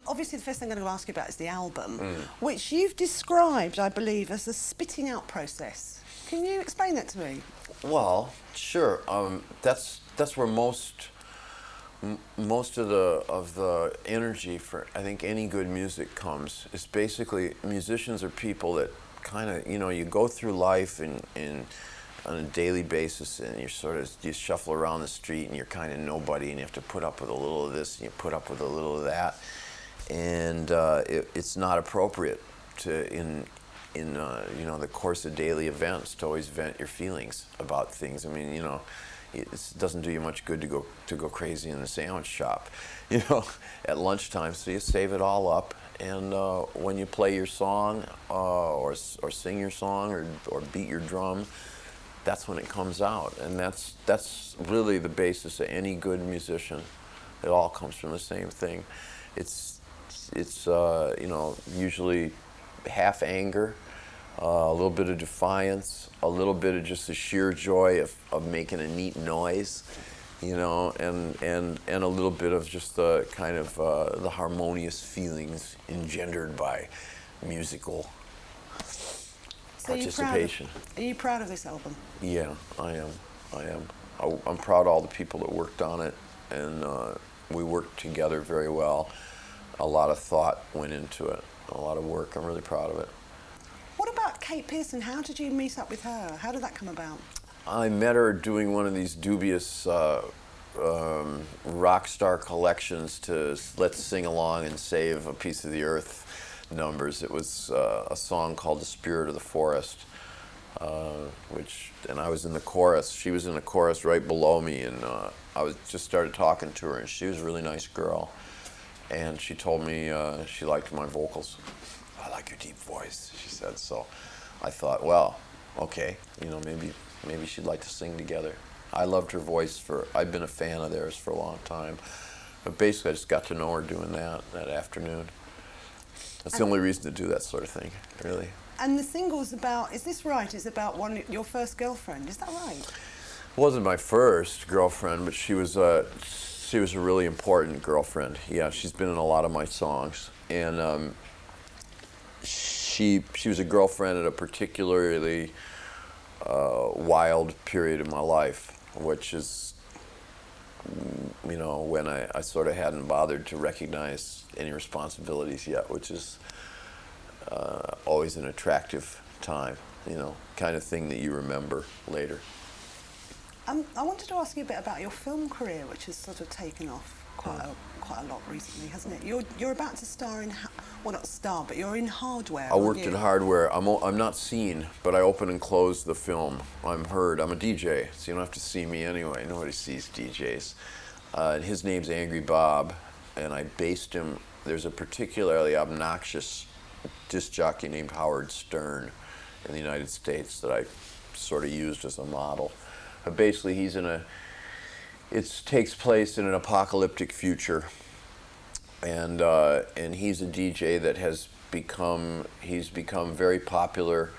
Obviously, the first thing I'm going to ask you about is the album, which you've described, I believe, as a spitting out process. Can you explain that to me? Well, sure. That's where most of the energy for, I think, any good music comes. It's basically, musicians are people that kind of, you go through life and on a daily basis, and you shuffle around the street, and you're kind of nobody, and you have to put up with a little of this, and you put up with a little of that, and it's not appropriate to in the course of daily events to always vent your feelings about things. I mean, it doesn't do you much good to go crazy in the sandwich shop, at lunchtime. So you save it all up, and when you play your song or sing your song or beat your drum, that's when it comes out, and that's really the basis of any good musician. It all comes from the same thing. It's usually half anger, a little bit of defiance, a little bit of just the sheer joy of making a neat noise, and a little bit of just the kind of the harmonious feelings engendered by musical participation. Are you proud of this album? Yeah, I am. I'm proud of all the people that worked on it, and we worked together very well. A lot of thought went into it, a lot of work. I'm really proud of it. What about Kate Pearson? How did you meet up with her? How did that come about? I met her doing one of these dubious rock star collections to Let's Sing Along and Save a Piece of the Earth numbers. It was a song called The Spirit of the Forest, and I was in the chorus. She was in the chorus right below me, and I just started talking to her, and she was a really nice girl. And she told me she liked my vocals. I like your deep voice, she said. So I thought, well, okay, maybe she'd like to sing together. I loved her voice. I've been a fan of theirs for a long time. But basically, I just got to know her doing that afternoon. That's the only reason to do that sort of thing, really. And the single's about, is this right? It's about your first girlfriend, is that right? It wasn't my first girlfriend, but she was a really important girlfriend. Yeah, she's been in a lot of my songs, and she was a girlfriend at a particularly wild period of my life, which is, when I sort of hadn't bothered to recognize any responsibilities yet, which is always an attractive time, kind of thing that you remember later. I wanted to ask you a bit about your film career, which has sort of taken off quite a lot recently, hasn't it? You're about to star in, well, not star, but you're in Hardware. I worked in Hardware. I'm not seen, but I open and close the film. I'm heard. I'm a DJ, so you don't have to see me anyway. Nobody sees DJs. And his name's Angry Bob, and I based him. There's a particularly obnoxious disc jockey named Howard Stern in the United States that I sort of used as a model. But basically, it takes place in an apocalyptic future, and he's a DJ that he's become very popular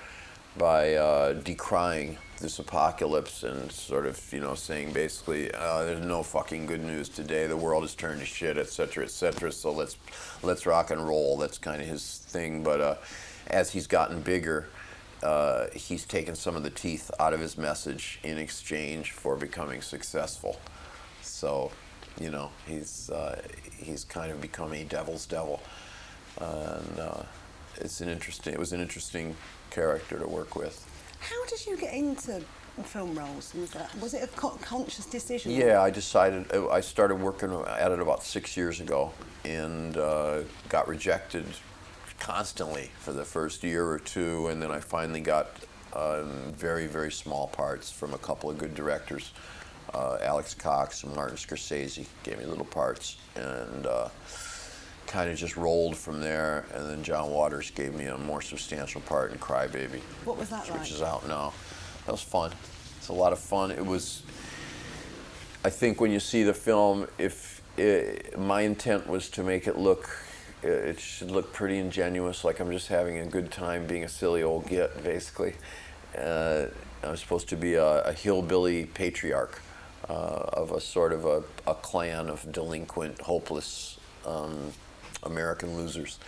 by decrying this apocalypse and sort of, saying basically, there's no fucking good news today. The world has turned to shit, et cetera, so let's rock and roll. That's kind of his thing. But as he's gotten bigger, he's taken some of the teeth out of his message in exchange for becoming successful. So, he's kind of become a devil's devil, and it was an interesting character to work with. How did you get into film roles? Was it a conscious decision? Yeah, I started working at it about 6 years ago, and got rejected constantly for the first year or two, and then I finally got very, very small parts from a couple of good directors. Alex Cox and Martin Scorsese gave me little parts, and kind of just rolled from there. And then John Waters gave me a more substantial part in Cry Baby. What was that like? Which is out now. That was fun. It's a lot of fun. I think when you see the film, my intent was to make it should look pretty ingenuous, like I'm just having a good time being a silly old git, basically. I'm supposed to be a hillbilly patriarch of a sort of a clan of delinquent, hopeless American Losers,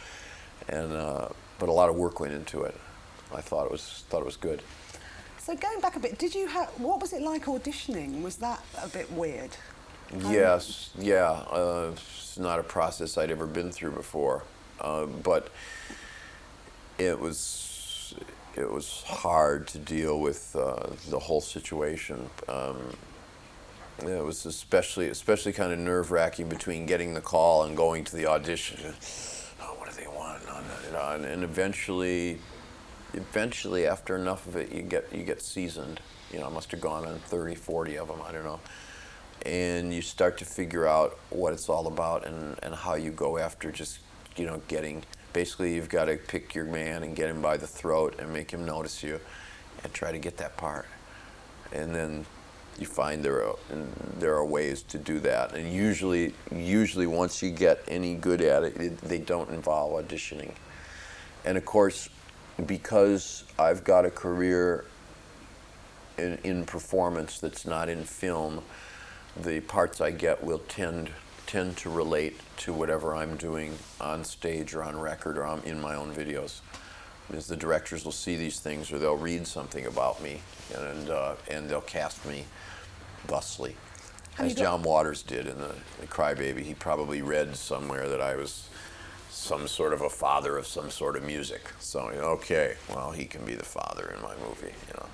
and but a lot of work went into it. I thought it was good. So going back a bit, what was it like auditioning? Was that a bit weird? Yes, yeah. It's not a process I'd ever been through before, but it was hard to deal with the whole situation. It was especially kind of nerve-wracking between getting the call and going to the audition. Oh, what do they want? And eventually, after enough of it, you get seasoned. You know, I must have gone on 30, 40 of them. I don't know. And you start to figure out what it's all about and how you go after just, you know, getting. Basically, you've got to pick your man and get him by the throat and make him notice you, and try to get that part. And then you find there are ways to do that. And usually once you get any good at it, they don't involve auditioning. And of course, because I've got a career in performance that's not in film, the parts I get will tend to relate to whatever I'm doing on stage or on record or in my own videos. Because the directors will see these things, or they'll read something about me, and they'll cast me thusly. As John Waters did in the Crybaby. He probably read somewhere that I was some sort of a father of some sort of music. So, you know, okay, well, he can be the father in my movie, you know.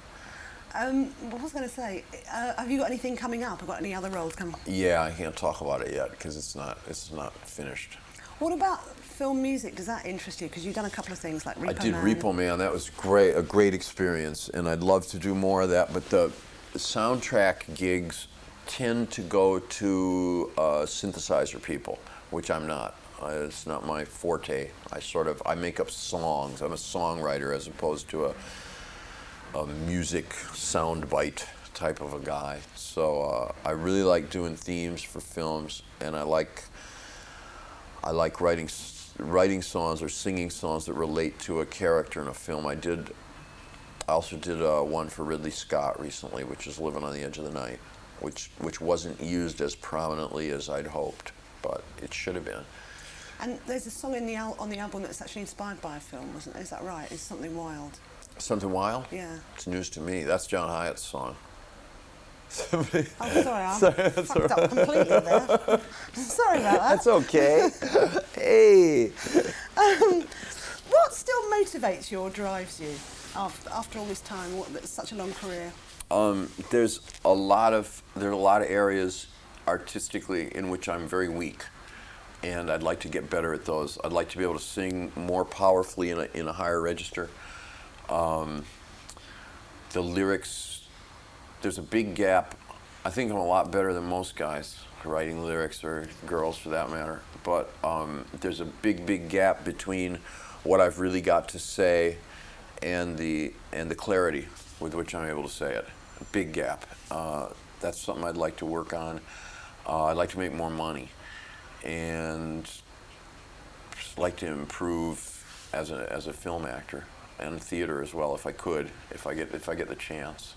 What was I going to say? Have you got anything coming up? Have you got any other roles coming up? Yeah, I can't talk about it yet because it's not finished. What about film music? Does that interest you? Because you've done a couple of things like Repo Man. I did Repo Man. That was a great experience, and I'd love to do more of that. But the soundtrack gigs tend to go to synthesizer people, which I'm not. It's not my forte. I make up songs. I'm a songwriter as opposed to a music soundbite type of a guy. So I really like doing themes for films, and I like writing songs or singing songs that relate to a character in a film. I also did one for Ridley Scott recently, which is Living on the Edge of the Night, which wasn't used as prominently as I'd hoped, but it should have been. And there's a song on the album that's actually inspired by a film, wasn't it? Is that right? It's Something Wild. Something Wild? Yeah. It's news to me. That's John Hyatt's song. Oh, sorry, I fucked up completely there. Sorry about that. That's okay. Hey. What still motivates you or drives you after all this time? It's such a long career. There are a lot of areas artistically in which I'm very weak, and I'd like to get better at those. I'd like to be able to sing more powerfully in a higher register. The lyrics, there's a big gap. I think I'm a lot better than most guys writing lyrics, or girls for that matter, but there's a big gap between what I've really got to say and the clarity with which I'm able to say it. A big gap. That's something I'd like to work on. I'd like to make more money, and just like to improve as a film actor and theater as well, if I could, if I get the chance.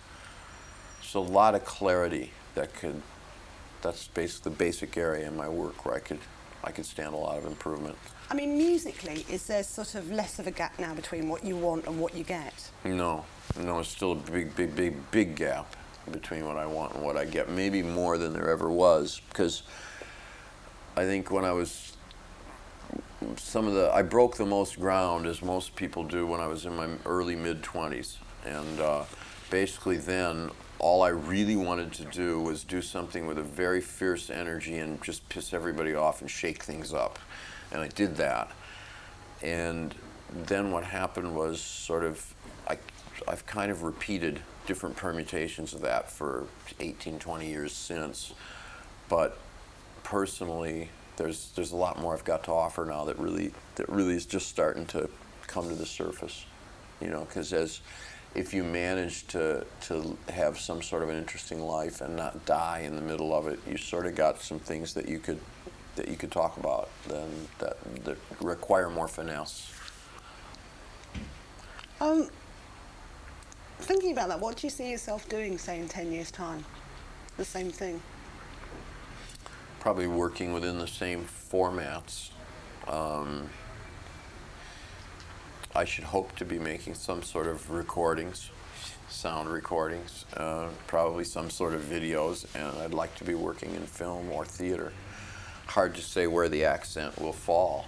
So a lot of clarity that's basically the basic area in my work where I could stand a lot of improvement. I mean, musically, is there sort of less of a gap now between what you want and what you get? No, it's still a big gap between what I want and what I get. Maybe more than there ever was, because I think when I was I broke the most ground, as most people do, when I was in my early mid-20s, and basically then all I really wanted to do was do something with a very fierce energy and just piss everybody off and shake things up. And I did that. And then what happened was sort of, I've kind of repeated different permutations of that for 18, 20 years since. But personally, there's a lot more I've got to offer now that really is just starting to come to the surface. You know, because if you manage to have some sort of an interesting life and not die in the middle of it, you sort of got some things that you could talk about that require more finesse. Thinking about that, what do you see yourself doing, say, in 10 years' time? The same thing? Probably working within the same formats. I should hope to be making some sort of recordings, sound recordings, probably some sort of videos, and I'd like to be working in film or theater. Hard to say where the accent will fall,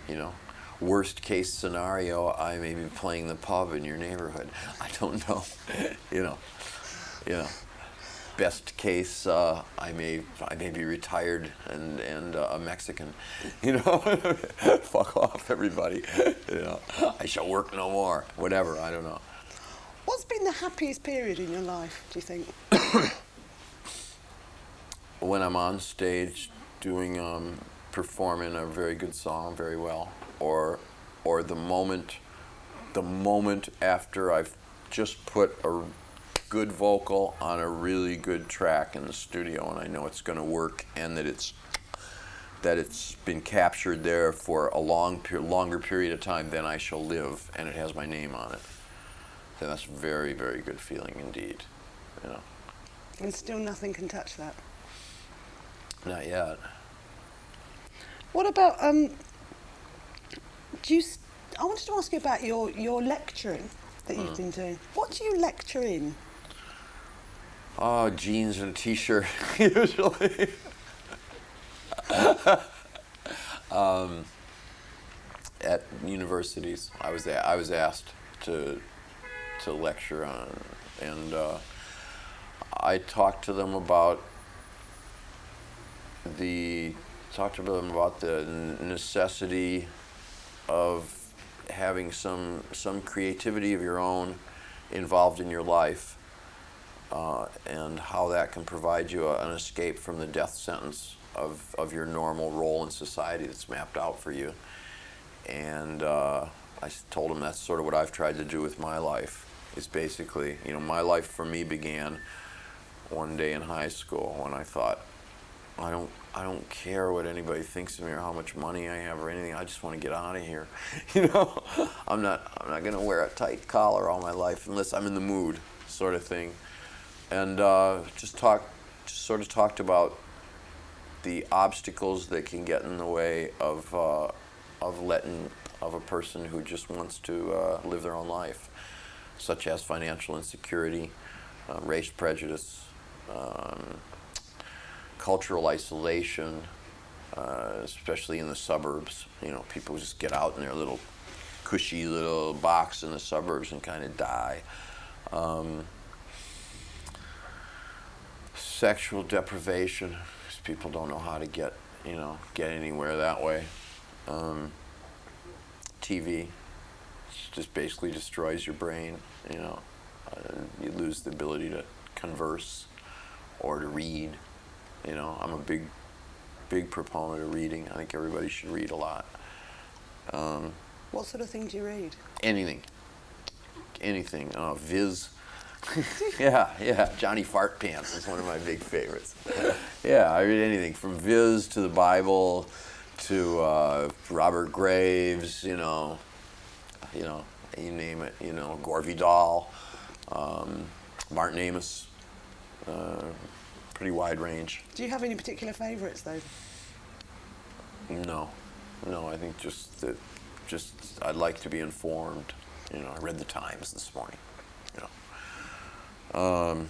you know. Worst case scenario, I may be playing the pub in your neighborhood. I don't know, you know. Best case, I may be retired and a Mexican, you know. Fuck off, everybody. You know, I shall work no more. Whatever, I don't know. What's been the happiest period in your life, do you think? When I'm on stage doing performing a very good song very well, or the moment after I've just put a good vocal on a really good track in the studio and I know it's going to work, and that it's been captured there for a longer period of time than I shall live, and it has my name on it. Then that's a very, very good feeling indeed, you know. And still nothing can touch that. Not yet. What about I wanted to ask you about your lecturing that you've been doing. What do you lecture in? Oh, jeans and a t-shirt, usually. At universities, I was asked to lecture on, and I talked to them about the necessity of having some creativity of your own involved in your life, and how that can provide you an escape from the death sentence of your normal role in society that's mapped out for you. And I told him that's sort of what I've tried to do with my life. Is basically, you know, my life for me began one day in high school when I thought, I don't care what anybody thinks of me or how much money I have or anything. I just want to get out of here. You know, I'm not going to wear a tight collar all my life unless I'm in the mood, sort of thing. And just sort of talked about the obstacles that can get in the way of a person who just wants to live their own life, such as financial insecurity, race prejudice, cultural isolation, especially in the suburbs. You know, people just get out in their little cushy little box in the suburbs and kind of die. Sexual deprivation, because people don't know how to get anywhere that way. TV just basically destroys your brain. You know, you lose the ability to converse or to read. You know, I'm a big proponent of reading. I think everybody should read a lot. What sort of thing do you read? Anything. Viz. Yeah. Johnny Fart Pants is one of my big favorites. Yeah, I read anything from Viz to the Bible to Robert Graves. You name it. You know, Gore Vidal, Martin Amis. Pretty wide range. Do you have any particular favourites though? No, I think just I'd like to be informed. You know, I read the Times this morning. You know.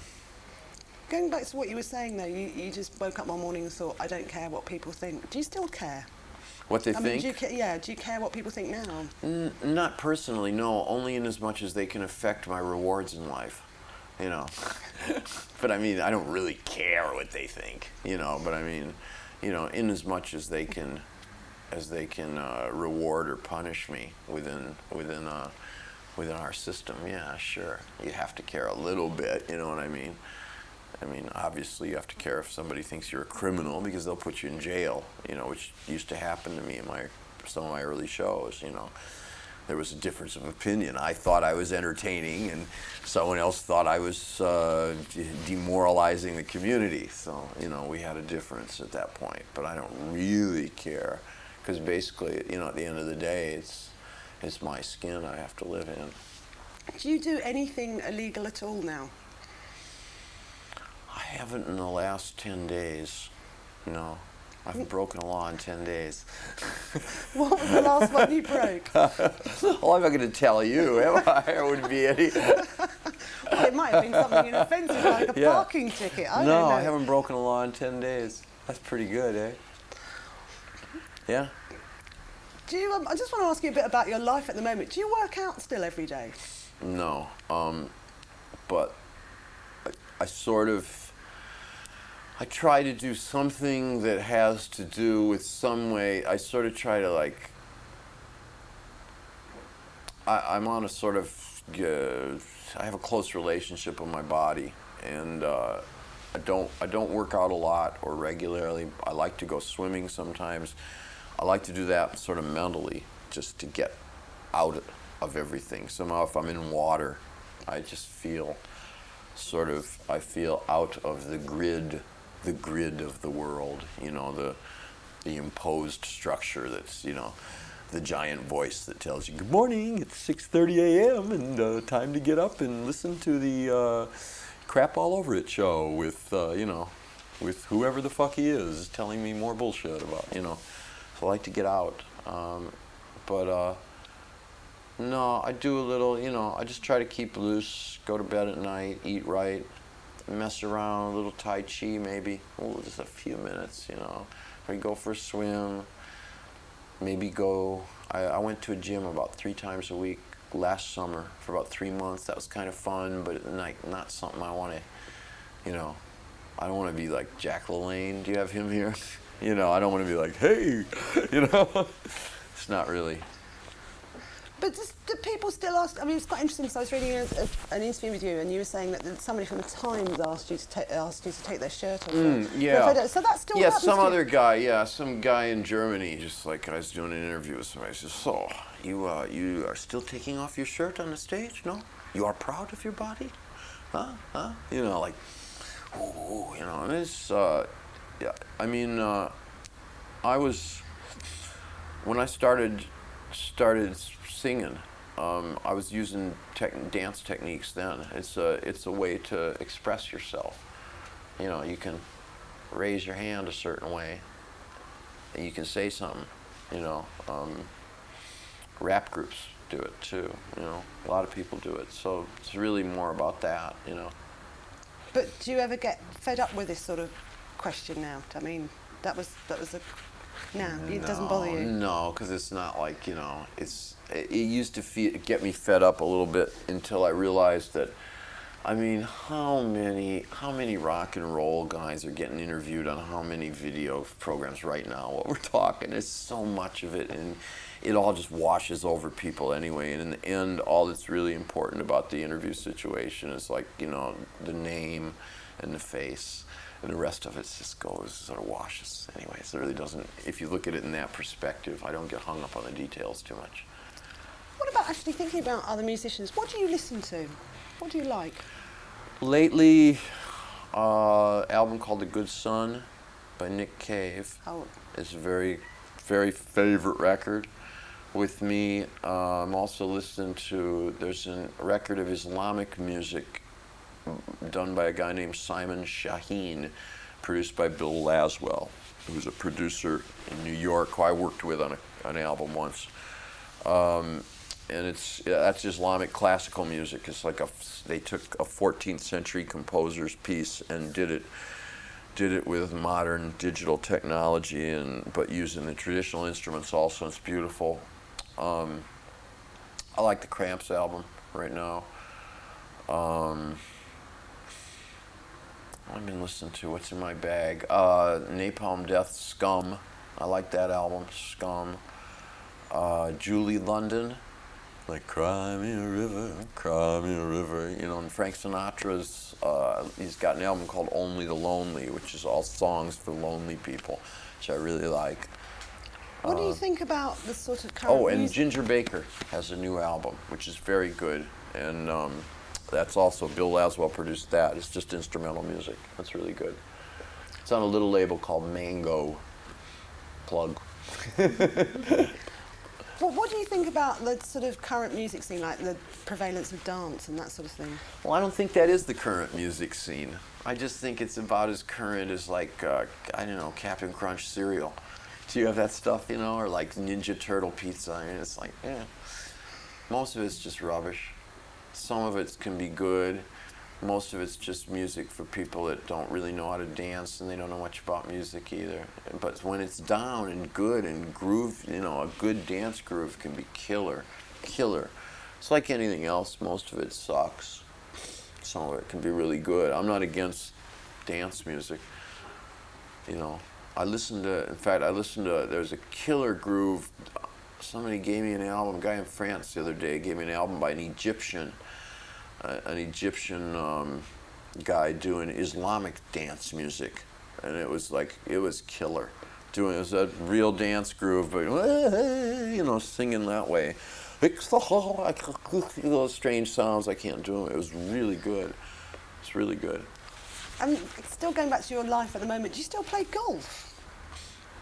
Going back to what you were saying though, you just woke up one morning and thought, I don't care what people think. Do you still care? What they think? Do you care what people think now? Not personally, no. Only in as much as they can affect my rewards in life. You know, but I mean, I don't really care what they think, you know, but I mean, you know, in as much as they can reward or punish me within our system, yeah, sure. You have to care a little bit, you know what I mean? I mean, obviously you have to care if somebody thinks you're a criminal because they'll put you in jail, you know, which used to happen to me in some of my early shows, you know. There was a difference of opinion. I thought I was entertaining, and someone else thought I was demoralizing the community. So, you know, we had a difference at that point. But I don't really care, because basically, you know, at the end of the day, it's my skin I have to live in. Do you do anything illegal at all now? I haven't in the last 10 days, no. I haven't broken a law in 10 days. What was the last one you broke? Well, I'm not going to tell you, am I? There wouldn't be any. Well, it might have been something inoffensive, like a parking ticket. I don't know. I haven't broken a law in 10 days. That's pretty good, eh? Yeah. Do you? I just want to ask you a bit about your life at the moment. Do you work out still every day? No, but I sort of. I try to do something that has to do with some way. I sort of try to like. I'm on a sort of. I have a close relationship with my body, and I don't work out a lot or regularly. I like to go swimming sometimes. I like to do that sort of mentally, just to get out of everything. Somehow, if I'm in water, I just feel I feel out of the grid of the world, the imposed structure that's, the giant voice that tells you, good morning, it's 6:30 a.m. and time to get up and listen to the Crap All Over It show with, with whoever the fuck he is telling me more bullshit about, So I like to get out. But no, I do a little, I just try to keep loose, go to bed at night, eat right, mess around, a little Tai Chi maybe, just a few minutes, Or go for a swim, maybe go, I went to a gym about 3 times a week last summer for about 3 months. That was kind of fun, but not something I want to, I don't want to be like Jack LaLanne. Do you have him here? I don't want to be like, hey, It's not really. But do people still ask? I mean, it's quite interesting because I was reading an interview with you, and you were saying that somebody from the Times asked you to take their shirt off. Yeah. So that's still. Yeah, some other guy. Some guy in Germany. Just like I was doing an interview with somebody. He says, "So you are still taking off your shirt on the stage? No, you are proud of your body, huh? Like, ooh, And it's yeah. I mean, I was when I started singing. I was using dance techniques then. It's a way to express yourself. You can raise your hand a certain way, and you can say something. Rap groups do it too. A lot of people do it. So it's really more about that. But do you ever get fed up with this sort of question now? I mean, that was a. No, it doesn't bother you. No, because it's not like it used to get me fed up a little bit until I realized that. I mean, how many rock and roll guys are getting interviewed on how many video programs right now? What we're talking, there's so much of it, and it all just washes over people anyway. And in the end, all that's really important about the interview situation is like the name and the face. And the rest of it just sort of washes anyway. So it really doesn't, if you look at it in that perspective, I don't get hung up on the details too much. What about actually thinking about other musicians? What do you listen to? What do you like? Lately, album called The Good Son by Nick Cave. It's a very, very favorite record with me. I'm also listening to, there's a record of Islamic music done by a guy named Simon Shaheen, produced by Bill Laswell, who's a producer in New York who I worked with on an album once. And that's Islamic classical music. It's like they took a 14th century composer's piece and did it with modern digital technology, but using the traditional instruments also. It's beautiful. I like the Cramps album right now. I've been listening to what's in my bag. Napalm Death, Scum. I like that album, Scum. Julie London, like Cry Me a River, Cry Me a River. And Frank Sinatra's, he's got an album called Only the Lonely, which is all songs for lonely people, which I really like. What do you think about the sort of current and music? Ginger Baker has a new album, which is very good. And that's also, Bill Laswell produced that. It's just instrumental music. That's really good. It's on a little label called Mango. Plug. Well, what do you think about the sort of current music scene, like the prevalence of dance and that sort of thing? Well, I don't think that is the current music scene. I just think it's about as current as, like, I don't know, Captain Crunch cereal. Do you have that stuff, you know, or like Ninja Turtle pizza? And it's like, most of it's just rubbish. Some of it can be good. Most of it's just music for people that don't really know how to dance and they don't know much about music either. But when it's down and good and groove, you know, a good dance groove can be killer. It's like anything else. Most of it sucks. Some of it can be really good. I'm not against dance music. You know, there's a killer groove. Somebody gave me an album, a guy in France the other day gave me an album by an Egyptian guy doing Islamic dance music, and it was killer. It was a real dance groove, but you know, singing that way. Those strange sounds, I can't do them. It was really good. It's really good. And still going back to your life at the moment, do you still play golf?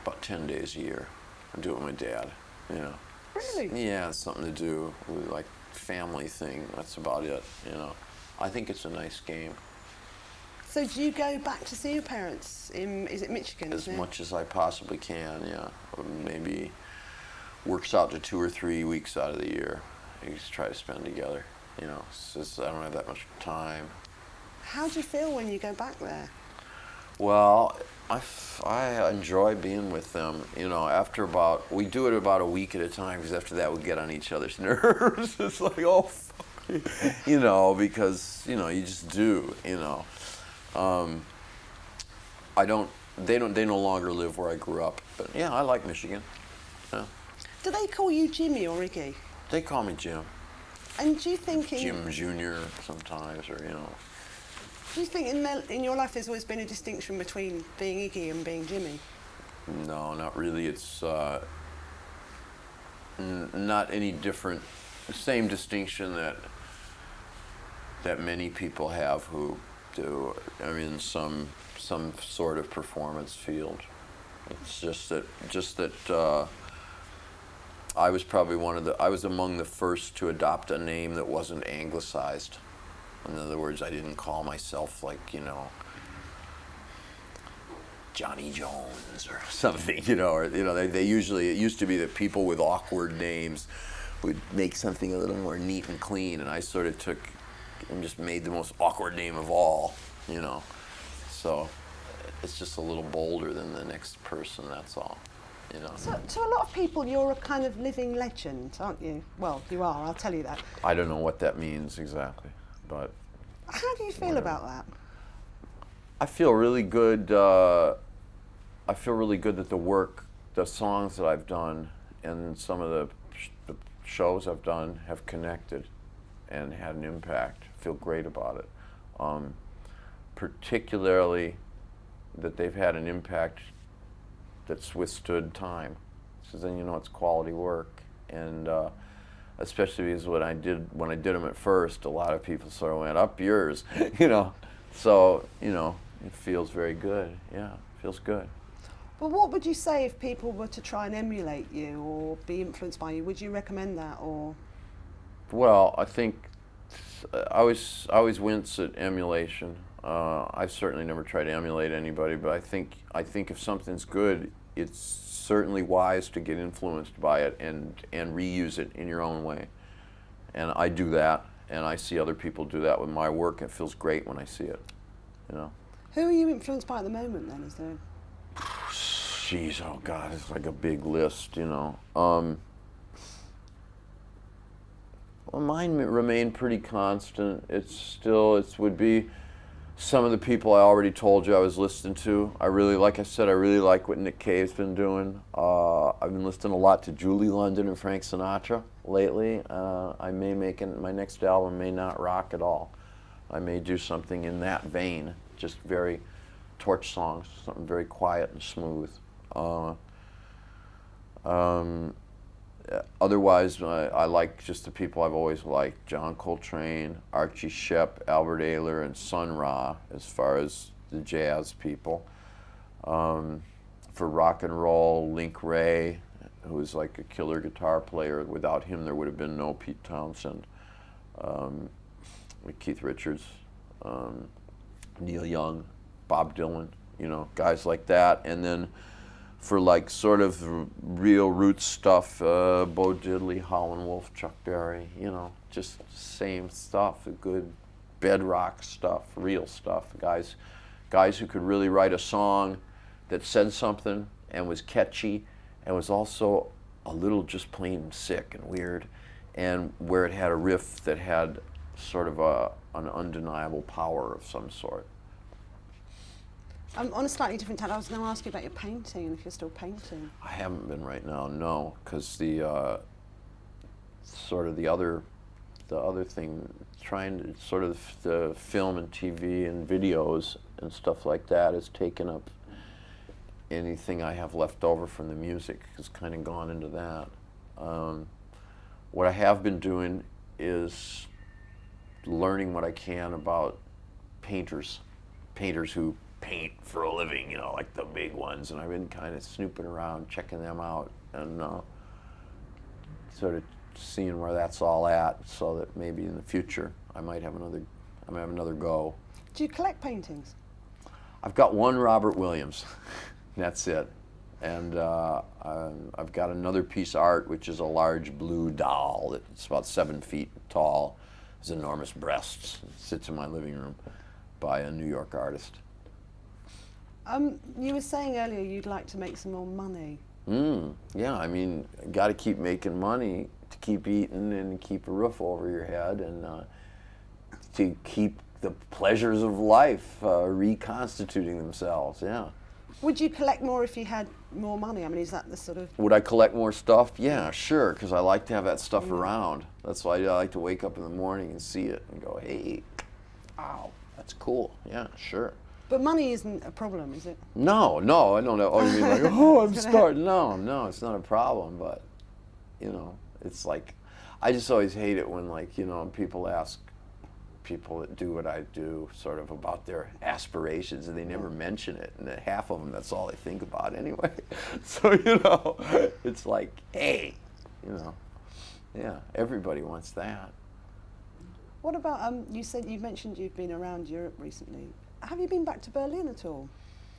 About 10 days a year. I do it with my dad, you know. Really? Yeah, it's something to do with, like, family thing. That's about it, you know. I think it's a nice game. So do you go back to see your parents is it Michigan? As much as I possibly can, yeah. Or maybe works out to 2 or 3 weeks out of the year. You just try to spend together, you know. It's just, I don't have that much time. How do you feel when you go back there? Well, I enjoy being with them. You know, we do it about a week at a time, because after that we get on each other's nerves. It's like, oh, fuck. You know, because, you know, you just do, you know. They no longer live where I grew up, but yeah, I like Michigan. Yeah. Do they call you Jimmy or Iggy? They call me Jim. And do you think Jim Jr. sometimes, or, you know. Do you think in your life there's always been a distinction between being Iggy and being Jimmy? No, not really. It's not any different. The same distinction that many people have who do. I mean, some sort of performance field. It's just that I was probably I was among the first to adopt a name that wasn't anglicized. In other words, I didn't call myself, like, you know, Johnny Jones or something, you know, or, you know, it used to be that people with awkward names would make something a little more neat and clean, and I sort of took and just made the most awkward name of all, you know. So it's just a little bolder than the next person, that's all, you know. So to a lot of people, you're a kind of living legend, aren't you? Well, you are, I'll tell you that. I don't know what that means exactly. But how do you feel about that? I feel really good. I feel really good that the songs that I've done, and some of the shows I've done have connected and had an impact. I feel great about it. Particularly that they've had an impact that's withstood time. So then you know it's quality work, and especially because when I did them at first, a lot of people sort of went, up yours, you know. So, you know, it feels very good. Yeah, it feels good. Well, what would you say if people were to try and emulate you or be influenced by you? Would you recommend that, or? Well, I think I always wince at emulation. I've certainly never tried to emulate anybody, but I think if something's good, it's certainly wise to get influenced by it and reuse it in your own way. And I do that, and I see other people do that with my work. It feels great when I see it, you know. Who are you influenced by at the moment, then? Is there? Jeez, oh God, it's like a big list, you know. Well, mine remain pretty constant. It would be some of the people I already told you I was listening to. Like I said, I really like what Nick Cave's been doing. I've been listening a lot to Julie London and Frank Sinatra lately. My next album may not rock at all. I may do something in that vein, just very torch songs, something very quiet and smooth. Otherwise, I like just the people I've always liked: John Coltrane, Archie Shepp, Albert Ayler, and Sun Ra, as far as the jazz people. For rock and roll, Link Wray, who was like a killer guitar player. Without him, there would have been no Pete Townsend, Keith Richards, Neil Young, Bob Dylan, you know, guys like that. And then for like sort of real roots stuff, Bo Diddley, Howlin' Wolf, Chuck Berry, you know, just same stuff, the good bedrock stuff, real stuff. Guys who could really write a song that said something and was catchy and was also a little just plain sick and weird, and where it had a riff that had sort of an undeniable power of some sort. On a slightly different tack, I was going to ask you about your painting and if you're still painting. I haven't been right now, no, because the sort of the other thing, trying to sort of the film and TV and videos and stuff like that has taken up anything I have left over from the music, has kind of gone into that. What I have been doing is learning what I can about painters who paint for a living, you know, like the big ones, and I've been kind of snooping around, checking them out, and sort of seeing where that's all at, so that maybe in the future I might have another go. Do you collect paintings? I've got one Robert Williams, that's it, and I've got another piece of art, which is a large blue doll that's about 7 feet tall, has enormous breasts, it sits in my living room, by a New York artist. You were saying earlier you'd like to make some more money. Yeah, I mean, got to keep making money to keep eating and keep a roof over your head, and to keep the pleasures of life reconstituting themselves, yeah. Would you collect more if you had more money? I mean, is that the sort of... Would I collect more stuff? Yeah, sure, because I like to have that stuff around. That's why I like to wake up in the morning and see it and go, hey, wow, that's cool, yeah, sure. But money isn't a problem, is it? No, I don't know. Oh, you mean like, oh, I'm starting. No, it's not a problem. But, you know, it's like, I just always hate it when, like, you know, people ask people that do what I do sort of about their aspirations, and they never mention it. And half of them, that's all they think about anyway. So, you know, it's like, hey, you know, yeah, everybody wants that. What about, you mentioned you've been around Europe recently. Have you been back to Berlin at all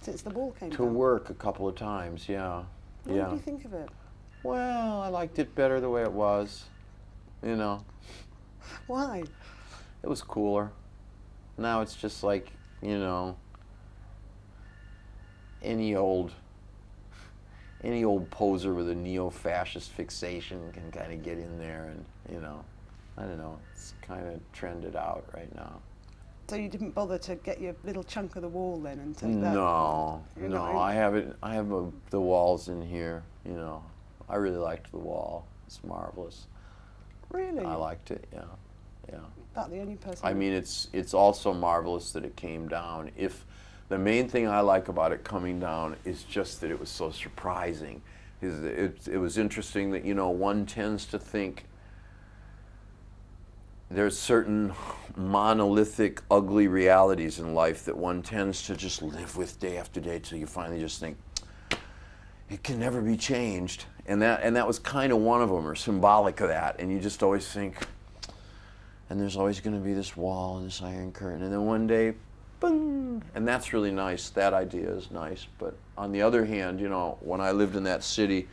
since the wall came down? To work a couple of times, yeah. What did you think of it? Well, I liked it better the way it was, you know. Why? It was cooler. Now it's just like, you know, any old poser with a neo-fascist fixation can kind of get in there, and, you know, I don't know, it's kind of trended out right now. So you didn't bother to get your little chunk of the wall then and take that? No, I have it. I have the walls in here. You know, I really liked the wall. It's marvelous. Really? I liked it. Yeah. About the only person. I mean, it's also marvelous that it came down. If the main thing I like about it coming down is just that it was so surprising. It was interesting that, you know, one tends to think there's certain monolithic, ugly realities in life that one tends to just live with day after day till you finally just think, it can never be changed. And that was kind of one of them, or symbolic of that. And you just always think, and there's always going to be this wall and this iron curtain. And then one day, boom, and that's really nice. That idea is nice. But on the other hand, you know, when I lived in that city,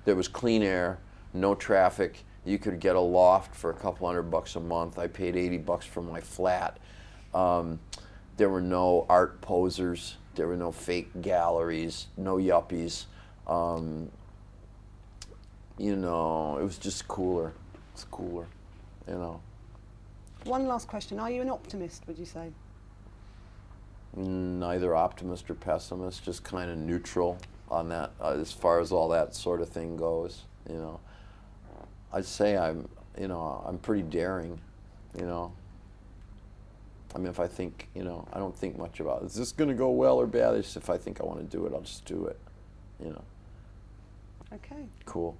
there was clean air, no traffic. You could get a loft for a couple $100 a month. I paid $80 for my flat. There were no art posers. There were no fake galleries, no yuppies. You know, it was just cooler. It's cooler, you know. One last question. Are you an optimist, would you say? Neither optimist or pessimist, just kind of neutral on that, as far as all that sort of thing goes, you know. I'd say I'm pretty daring, you know. I mean, if I think, you know, I don't think much about it. Is this going to go well or bad? It's just if I think I want to do it, I'll just do it, you know. Okay. Cool.